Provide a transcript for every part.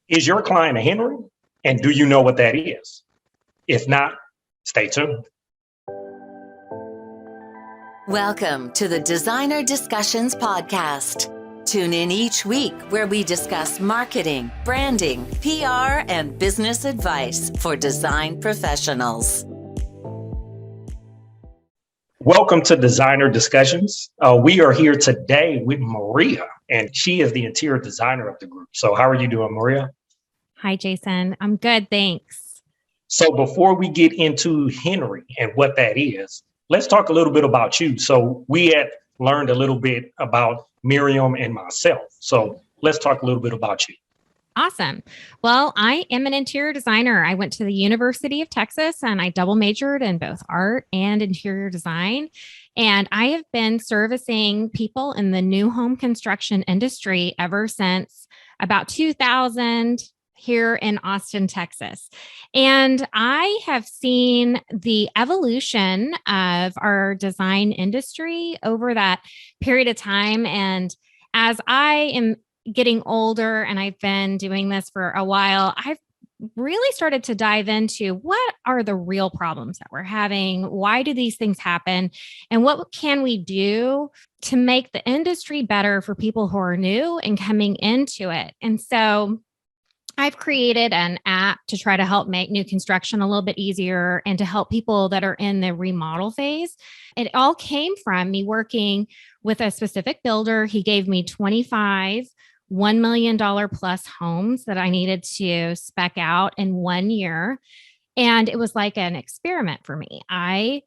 Is your client a Henry? And do you know what that is? If not, stay tuned. Welcome to the Designer Discussions Podcast. Tune in each week where we discuss marketing, branding, PR, and business advice for design professionals. Welcome to Designer Discussions. We are here today with Maria, and she is the interior designer of the group. So how are you doing, Maria? Hi, Jason. I'm good, thanks. So before we get into Henry and what that is, let's talk a little bit about you. So we had learned a little bit about Mirjam and myself. So let's talk a little bit about you. Awesome. Well, I am an interior designer. I went to the University of Texas and I double majored in both art and interior design. And I have been servicing people in the new home construction industry ever since about 2000 here in Austin, Texas. And I have seen the evolution of our design industry over that period of time. And as I am getting older and I've been doing this for a while, I've really started to dive into what are the real problems that we're having? Why do these things happen? And what can we do to make the industry better for people who are new and coming into it? And so I've created an app to try to help make new construction a little bit easier and to help people that are in the remodel phase. It all came from me working with a specific builder. He gave me 25 $1 million plus homes that I needed to spec out in 1 year. And it was like an experiment for me. I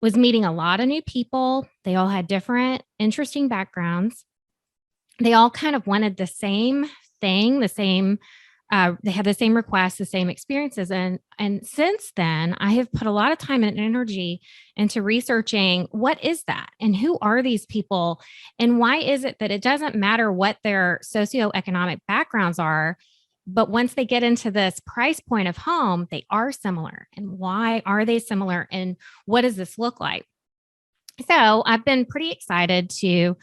was meeting a lot of new people. They all had different, interesting backgrounds. They all kind of wanted the same thing, they had the same requests, the same experiences. And since then, I have put a lot of time and energy into researching what is that and who are these people and why is it that it doesn't matter what their socioeconomic backgrounds are, but once they get into this price point of home, they are similar. And why are they similar? And what does this look like? So I've been pretty excited to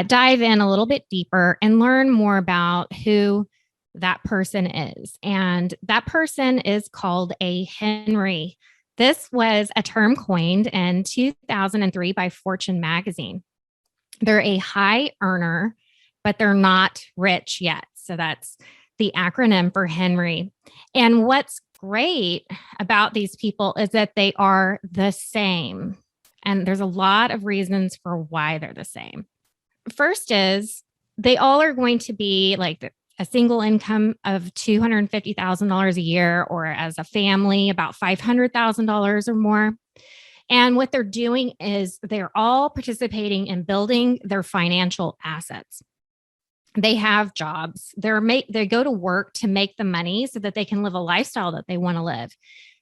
dive in a little bit deeper and learn more about who that person is. And that person is called a Henry. This was a term coined in 2003 by Fortune magazine. They're a high earner, but they're not rich yet. So that's the acronym for Henry. And what's great about these people is that they are the same. And there's a lot of reasons for why they're the same. First is they all are going to be like a single income of $250,000 a year, or as a family, about $500,000 or more. And what they're doing is they're all participating in building their financial assets. They have jobs. They go to work to make the money so that they can live a lifestyle that they want to live.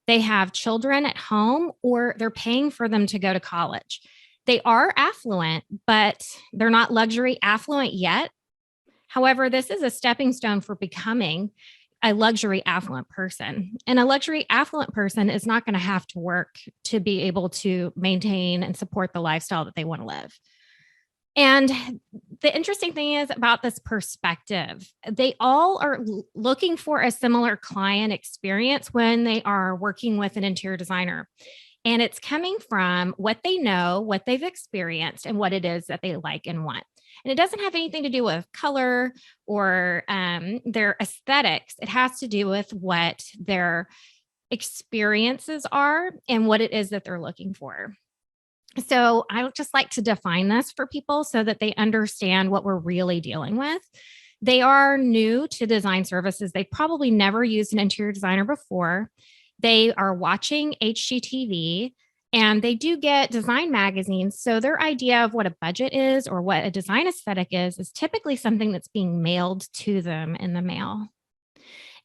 They have children at home, or they're paying for them to go to college. They are affluent, but they're not luxury affluent yet. However, this is a stepping stone for becoming a luxury affluent person. And a luxury affluent person is not going to have to work to be able to maintain and support the lifestyle that they want to live. And the interesting thing is about this perspective, they all are looking for a similar client experience when they are working with an interior designer. And it's coming from what they know, what they've experienced, and what it is that they like and want. And it doesn't have anything to do with color or their aesthetics. It has to do with what their experiences are and what it is that they're looking for. So I would just like to define this for people so that they understand what we're really dealing with. They are new to design services. They probably never used an interior designer before. They are watching HGTV. And they do get design magazines. So their idea of what a budget is or what a design aesthetic is typically something that's being mailed to them in the mail.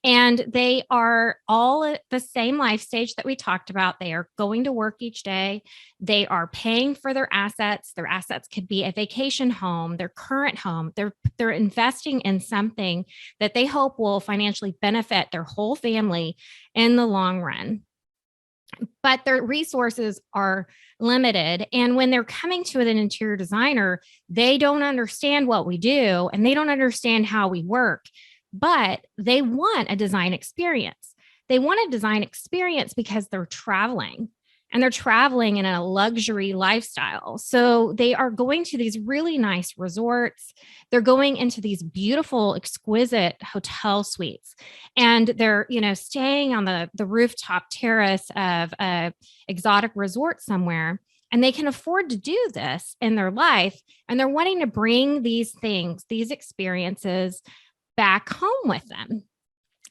And they are all at the same life stage that we talked about. They are going to work each day. They are paying for their assets. Their assets could be a vacation home, their current home. They're investing in something that they hope will financially benefit their whole family in the long run. But their resources are limited. And when they're coming to an interior designer, they don't understand what we do and they don't understand how we work. but they want a design experience. They want a design experience because they're traveling, and they're traveling in a luxury lifestyle. So they are going to these really nice resorts. They're going into these beautiful, exquisite hotel suites, and they're, staying on the rooftop terrace of a exotic resort somewhere. And they can afford to do this in their life. And they're wanting to bring these things, these experiences back home with them.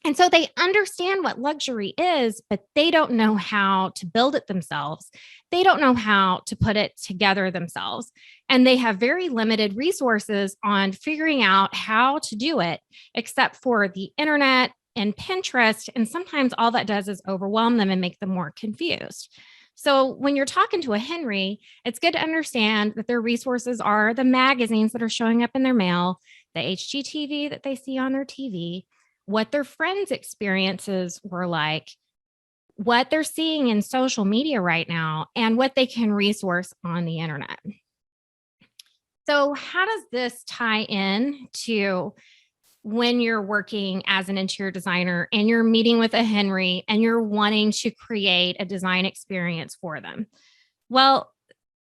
And so they understand what luxury is, but they don't know how to build it themselves. They don't know how to put it together themselves. And they have very limited resources on figuring out how to do it, except for the internet and Pinterest. And sometimes all that does is overwhelm them and make them more confused. So when you're talking to a Henry, it's good to understand that their resources are the magazines that are showing up in their mail, the HGTV that they see on their TV, what their friends' experiences were like, what they're seeing in social media right now, and what they can resource on the internet. So how does this tie in to when you're working as an interior designer and you're meeting with a Henry and you're wanting to create a design experience for them? Well,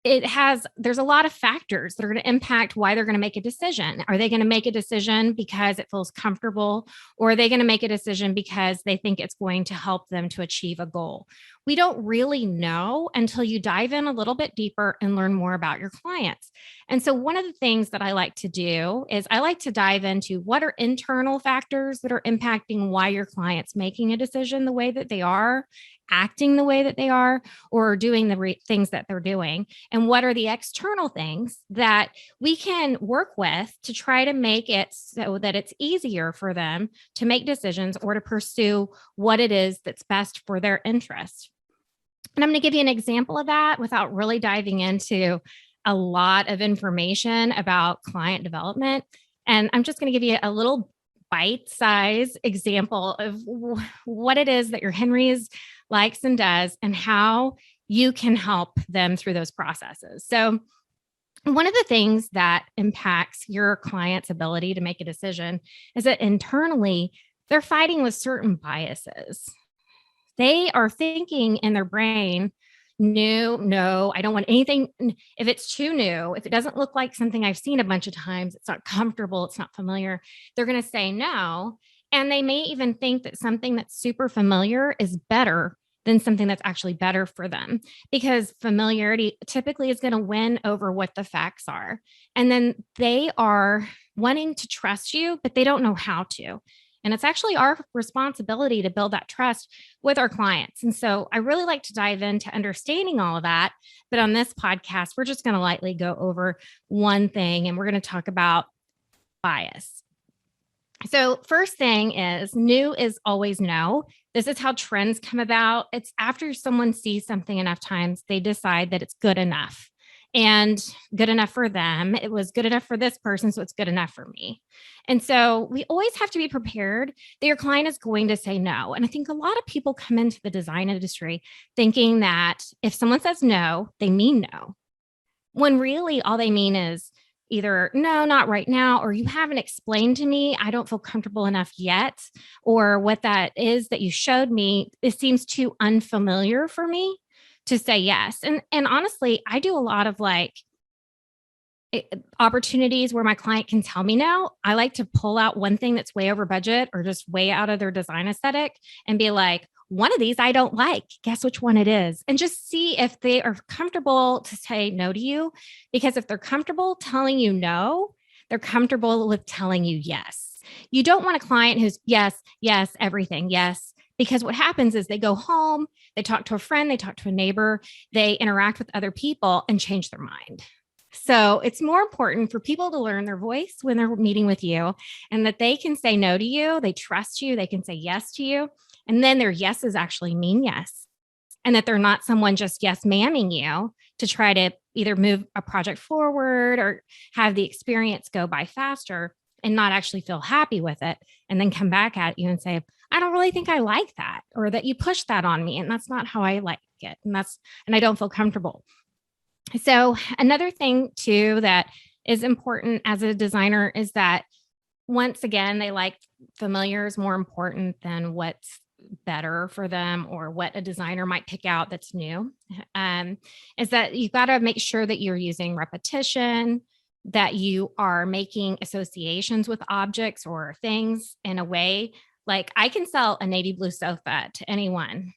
there's a lot of factors that are going to impact why they're going to make a decision. Are they going to make a decision because it feels comfortable, or are they going to make a decision because they think it's going to help them to achieve a goal? We don't really know until you dive in a little bit deeper and learn more about your clients. And so one of the things that I like to do is I like to dive into what are internal factors that are impacting why your client's making a decision the way that they are, acting the way that they are, or doing the things that they're doing. And what are the external things that we can work with to try to make it so that it's easier for them to make decisions or to pursue what it is that's best for their interest. And I'm going to give you an example of that without really diving into a lot of information about client development. And I'm just going to give you a little bite-sized example of what it is that your Henry's likes and does, and how you can help them through those processes. So one of the things that impacts your client's ability to make a decision is that internally, they're fighting with certain biases. They are thinking in their brain, no, I don't want anything. If it's too new, if it doesn't look like something I've seen a bunch of times, it's not comfortable, it's not familiar, they're going to say no. And they may even think that something that's super familiar is better than something that's actually better for them, because familiarity typically is going to win over what the facts are. And then they are wanting to trust you, but they don't know how to. And it's actually our responsibility to build that trust with our clients. And so I really like to dive into understanding all of that. But on this podcast, we're just going to lightly go over one thing, and we're going to talk about bias. So first thing is, new is always no. This is how trends come about. It's after someone sees something enough times, they decide that it's good enough. And good enough for them. It was good enough for this person, so it's good enough for me. And so we always have to be prepared that your client is going to say no. And I think a lot of people come into the design industry thinking that if someone says no, they mean no. When really all they mean is either no, not right now, or you haven't explained to me, I don't feel comfortable enough yet, or what that is that you showed me, it seems too unfamiliar for me to say yes. And honestly, I do a lot of opportunities where my client can tell me no. I like to pull out one thing that's way over budget or just way out of their design aesthetic and be like, one of these I don't like. Guess which one it is? And just see if they are comfortable to say no to you. Because if they're comfortable telling you no, they're comfortable with telling you yes. You don't want a client who's yes, everything, yes. Because what happens is they go home, they talk to a friend, they talk to a neighbor, they interact with other people and change their mind. So it's more important for people to learn their voice when they're meeting with you, and that they can say no to you, they trust you, they can say yes to you, and then their yeses actually mean yes. And that they're not someone just yes ma'aming you to try to either move a project forward or have the experience go by faster and not actually feel happy with it, and then come back at you and say, I don't really think I like that, or that you pushed that on me and that's not how I like it. And I don't feel comfortable. So another thing too that is important as a designer is that once again, they like familiar is more important than what's better for them or what a designer might pick out that's new. Is that you've got to make sure that you're using repetition, that you are making associations with objects or things in a way. Like I can sell a navy blue sofa to anyone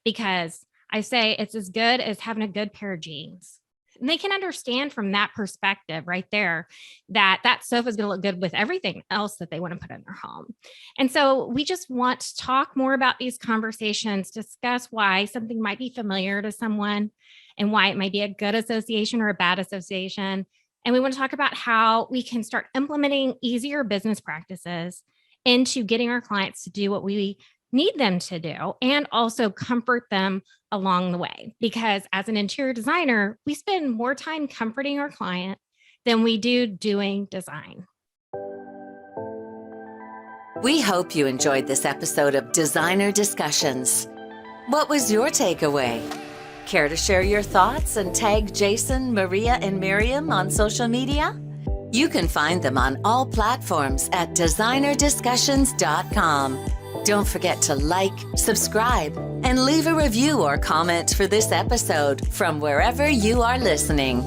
because I say it's as good as having a good pair of jeans. And they can understand from that perspective right there that that sofa is going to look good with everything else that they want to put in their home. And so we just want to talk more about these conversations, discuss why something might be familiar to someone and why it might be a good association or a bad association. And we want to talk about how we can start implementing easier business practices into getting our clients to do what we need them to do and also comfort them along the way. Because as an interior designer, we spend more time comforting our client than we do doing design. We hope you enjoyed this episode of Designer Discussions. What was your takeaway? Care to share your thoughts and tag Jason, Maria, and Mirjam on social media? You can find them on all platforms at designerdiscussions.com. Don't forget to like, subscribe, and leave a review or comment for this episode from wherever you are listening.